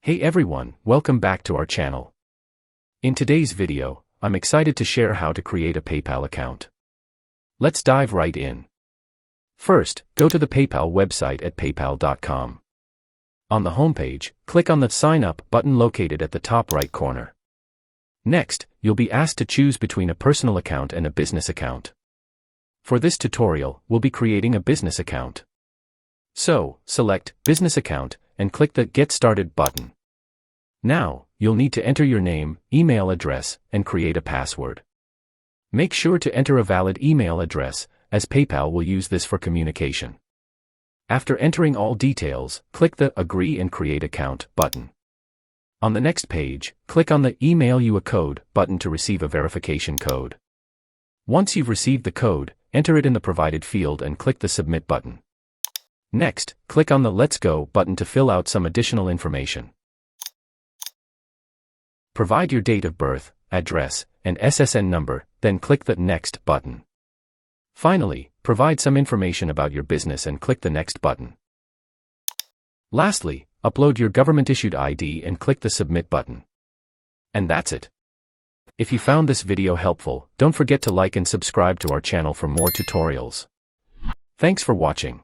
Hey everyone, welcome back to our channel. In today's video, I'm excited to share how to create a PayPal account. Let's dive right in. First, go to the PayPal website at paypal.com. On the homepage, click on the Sign Up button located at the top right corner. Next, you'll be asked to choose between a personal account and a business account. For this tutorial, we'll be creating a business account. So, select Business Account and click the Get Started button. Now, you'll need to enter your name, email address, and create a password. Make sure to enter a valid email address, as PayPal will use this for communication. After entering all details, click the Agree and Create Account button. On the next page, click on the Email You a Code button to receive a verification code. Once you've received the code, enter it in the provided field and click the Submit button. Next, click on the Let's Go button to fill out some additional information. Provide your date of birth, address, and SSN number, then click the Next button. Finally, provide some information about your business and click the Next button. Lastly, upload your government-issued ID and click the Submit button. And that's it. If you found this video helpful, don't forget to like and subscribe to our channel for more tutorials. Thanks for watching.